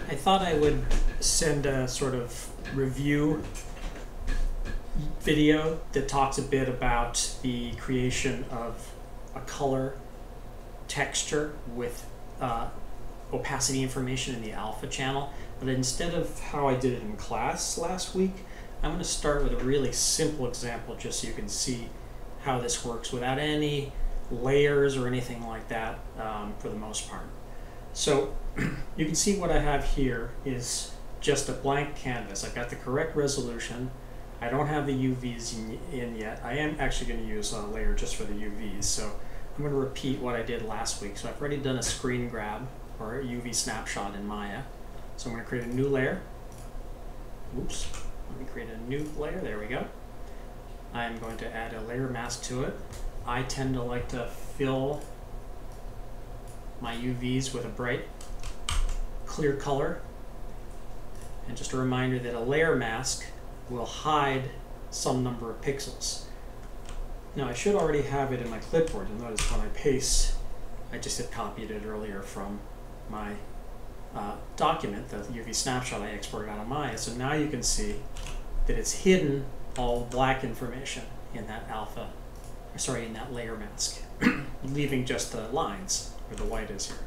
I thought I would send a sort of review video that talks a bit about the creation of a color texture with opacity information in the alpha channel. But instead of how I did it in class last week, I'm going to start with a really simple example just so you can see how this works without any layers or anything like that for the most part. So you can see what I have here is just a blank canvas. I've got the correct resolution. I don't have the UVs in yet. I am actually going to use a layer just for the UVs. So I'm going to repeat what I did last week. So I've already done a screen grab or a UV snapshot in Maya. So I'm going to create a new layer. Oops. Let me create a new layer. There we go. I'm going to add a layer mask to it. I tend to like to fill my UVs with a bright, clear color. And just a reminder that a layer mask will hide some number of pixels. Now I should already have it in my clipboard. You'll notice when I paste, I just had copied it earlier from my document, the UV snapshot I exported out of Maya. So now you can see that it's hidden all the black information in that in that layer mask, leaving just the lines where the white is here.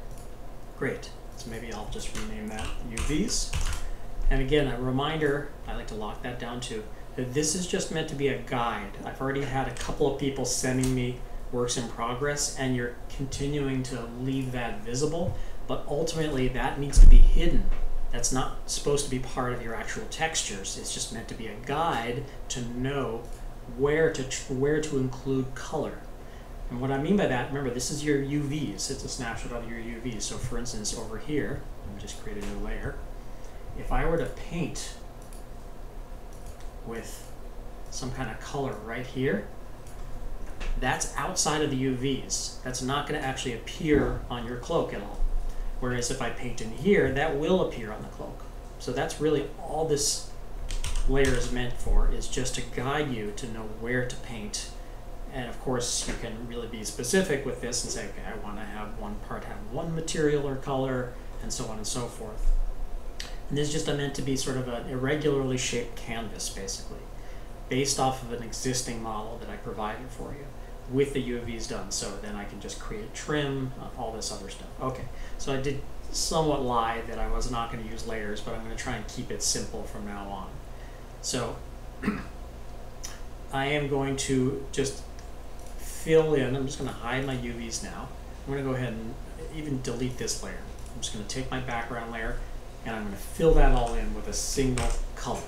Great. So maybe I'll just rename that UVs. And again, a reminder, I like to lock that down too, that this is just meant to be a guide. I've already had a couple of people sending me works in progress, and you're continuing to leave that visible, but ultimately that needs to be hidden. That's not supposed to be part of your actual textures. It's just meant to be a guide to know where to include color. And what I mean by that, remember, this is your UVs. It's a snapshot of your UVs. So for instance, over here, let me just create a new layer. If I were to paint with some kind of color right here, that's outside of the UVs. That's not going to actually appear on your cloak at all. Whereas if I paint in here, that will appear on the cloak. So that's really all this layer is meant for, is just to guide you to know where to paint. And of course, you can really be specific with this and say, okay, I want to have one part have one material or color, and so on and so forth. And this is just meant to be sort of an irregularly shaped canvas, basically, based off of an existing model that I provided for you with the UVs done. So then I can just create trim, all this other stuff. Okay, so I did somewhat lie that I was not going to use layers, but I'm going to try and keep it simple from now on. So I am going to just fill in. I'm just going to hide my UVs now. I'm going to go ahead and even delete this layer. I'm just going to take my background layer and I'm going to fill that all in with a single color.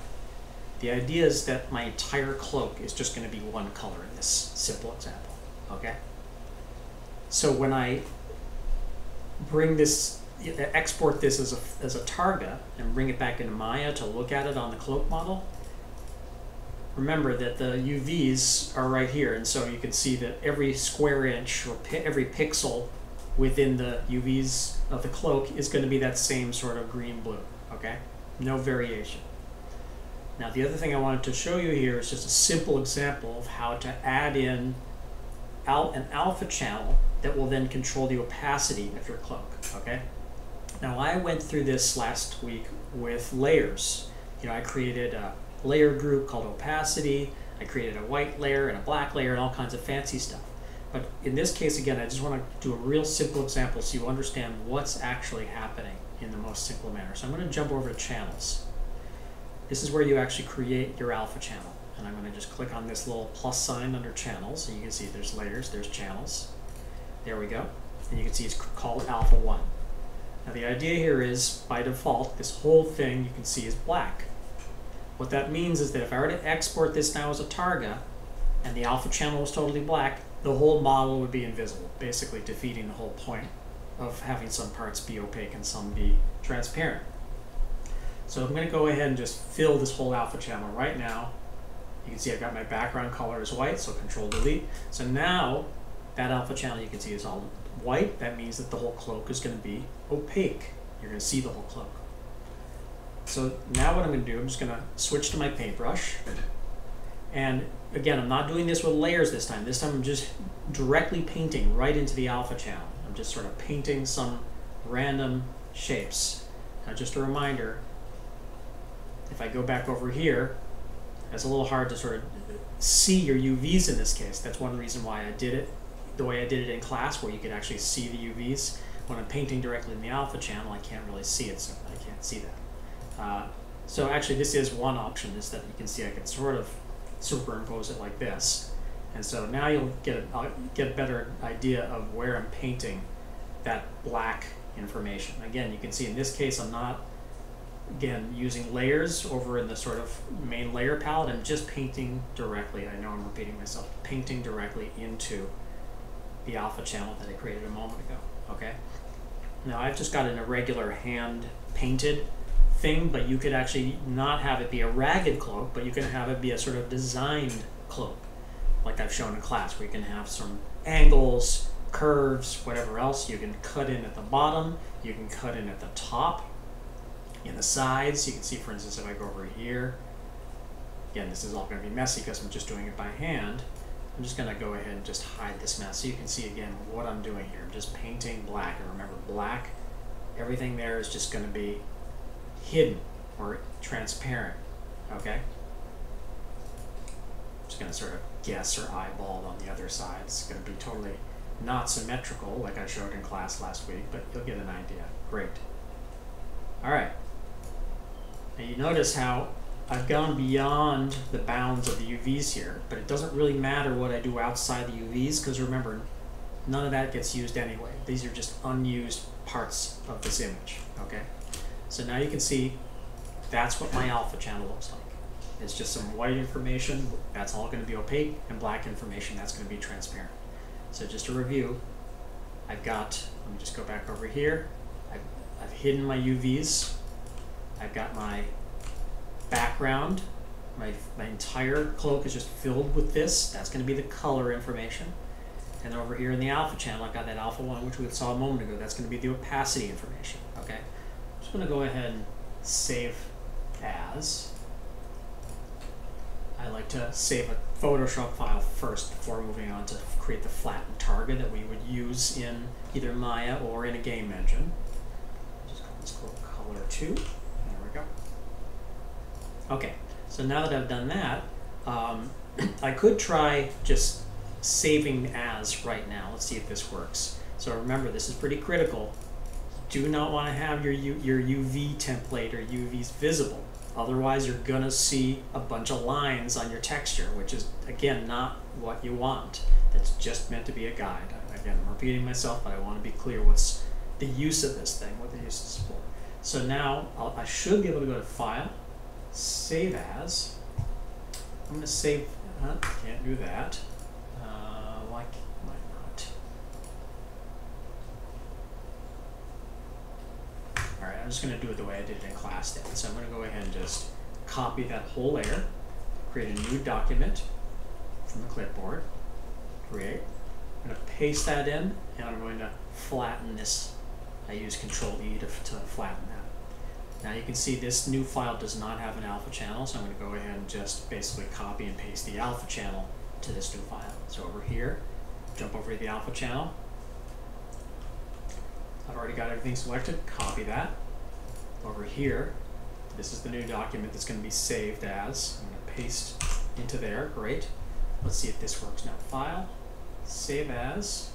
The idea is that my entire cloak is just going to be one color in this simple example. Okay? So when I bring this, export this as a Targa and bring it back into Maya to look at it on the cloak model, remember that the UVs are right here, and so you can see that every square inch or every pixel within the UVs of the cloak is going to be that same sort of green-blue, okay? No variation. Now the other thing I wanted to show you here is just a simple example of how to add in an alpha channel that will then control the opacity of your cloak, okay? Now I went through this last week with layers. You know, I created a layer group called opacity, I created a white layer and a black layer and all kinds of fancy stuff. But in this case, again, I just want to do a real simple example so you understand what's actually happening in the most simple manner. So I'm going to jump over to channels. This is where you actually create your alpha channel. And I'm going to just click on this little plus sign under channels, and you can see there's layers, there's channels. There we go. And you can see it's called alpha 1. Now the idea here is, by default, this whole thing you can see is black. What that means is that if I were to export this now as a Targa, and the alpha channel was totally black, the whole model would be invisible, basically defeating the whole point of having some parts be opaque and some be transparent. So I'm going to go ahead and just fill this whole alpha channel right now. You can see I've got my background color is white, so Control Delete. So now that alpha channel you can see is all white. That means that the whole cloak is going to be opaque. You're going to see the whole cloak. So now what I'm going to do, I'm just going to switch to my paintbrush. And again, I'm not doing this with layers this time. This time I'm just directly painting right into the alpha channel. I'm just sort of painting some random shapes. Now just a reminder, if I go back over here, it's a little hard to sort of see your UVs in this case. That's one reason why I did it the way I did it in class, where you could actually see the UVs. When I'm painting directly in the alpha channel, I can't really see it, so I can't see that. So actually this is one option, is that you can see I can sort of superimpose it like this. And so now you'll get a better idea of where I'm painting that black information. Again, you can see in this case I'm not, again, using layers over in the sort of main layer palette. I'm just painting directly, I know I'm repeating myself, painting directly into the alpha channel that I created a moment ago, okay? Now I've just got an irregular hand painted thing, but you could actually not have it be a ragged cloak, but you can have it be a sort of designed cloak, like I've shown in class, where you can have some angles, curves, whatever else. You can cut in at the bottom, you can cut in at the top, in the sides. You can see, for instance, if I go over here, again, this is all going to be messy because I'm just doing it by hand. I'm just going to go ahead and just hide this mess so you can see again what I'm doing here. I'm just painting black, and remember, black, everything there is just going to be hidden or transparent, okay? I'm just going to sort of guess or eyeball on the other side. It's going to be totally not symmetrical like I showed in class last week, but you'll get an idea. Great. All right. Now you notice how I've gone beyond the bounds of the UVs here, but it doesn't really matter what I do outside the UVs, because remember, none of that gets used anyway. These are just unused parts of this image, okay? So now you can see that's what my alpha channel looks like. It's just some white information, that's all going to be opaque, and black information, that's going to be transparent. So just to review, I've got, let me just go back over here, I've hidden my UVs, I've got my background, my entire cloak is just filled with this, that's going to be the color information. And over here in the alpha channel, I've got that alpha 1, which we saw a moment ago, that's going to be the opacity information, okay? I'm just going to go ahead and save as. I like to save a Photoshop file first before moving on to create the flattened Targa that we would use in either Maya or in a game engine. Just call this color 2. There we go. Okay, so now that I've done that, I could try just saving as right now. Let's see if this works. So remember, this is pretty critical. You do not want to have your UV template or UVs visible. Otherwise, you're going to see a bunch of lines on your texture, which is, again, not what you want. That's just meant to be a guide. Again, I'm repeating myself, but I want to be clear what's the use of this thing, what the use is for. So now, I should be able to go to File, Save As. I'm going to save, can't do that. Why not? Alright, I'm just going to do it the way I did it in class then. So I'm going to go ahead and just copy that whole layer, create a new document from the clipboard, create. I'm going to paste that in, and I'm going to flatten this. I use Control-E to flatten that. Now you can see this new file does not have an alpha channel, so I'm going to go ahead and just basically copy and paste the alpha channel to this new file. So over here, jump over to the alpha channel. I've already got everything selected, copy that. Over here, this is the new document that's going to be saved as. I'm going to paste into there, great. Let's see if this works now. File, Save As,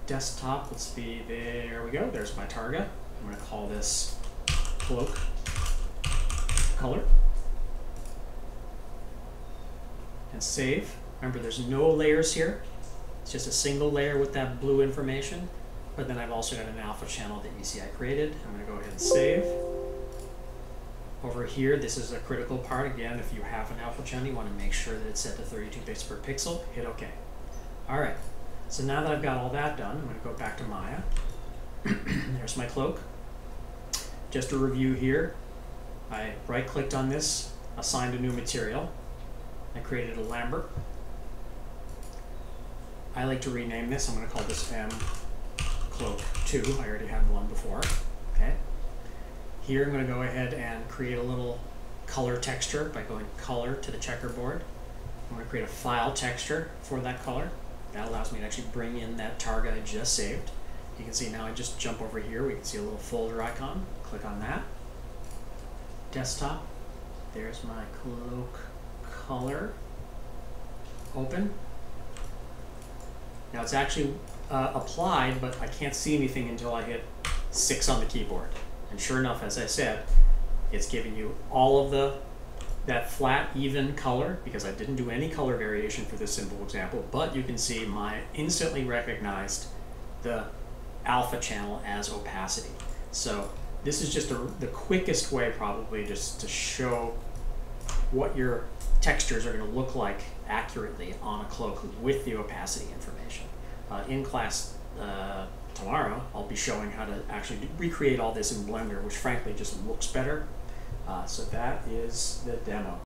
Desktop, let's be, there we go, there's my Targa. I'm going to call this Cloak Color. And save. Remember, there's no layers here. It's just a single layer with that blue information. But then I've also got an alpha channel that you see I created. I'm going to go ahead and save. Over here, this is a critical part. Again, if you have an alpha channel, you want to make sure that it's set to 32 bits per pixel. Hit OK. All right. So now that I've got all that done, I'm going to go back to Maya. There's my cloak. Just a review here. I right-clicked on this, assigned a new material. I created a Lambert. I like to rename this. I'm going to call this M Cloak 2. I already had one before. Okay. Here I'm going to go ahead and create a little color texture by going color to the checkerboard. I'm going to create a file texture for that color. That allows me to actually bring in that Targa I just saved. You can see now I just jump over here. We can see a little folder icon. click on that. Desktop, there's my Cloak color. Open. Now it's actually applied, but I can't see anything until I hit 6 on the keyboard. And sure enough, as I said, it's giving you all of that flat, even color, because I didn't do any color variation for this simple example, but you can see my instantly recognized the alpha channel as opacity. So this is just the quickest way probably just to show what your textures are going to look like accurately on a cloak with the opacity information. In class tomorrow, I'll be showing how to actually recreate all this in Blender, which frankly just looks better. So that is the demo.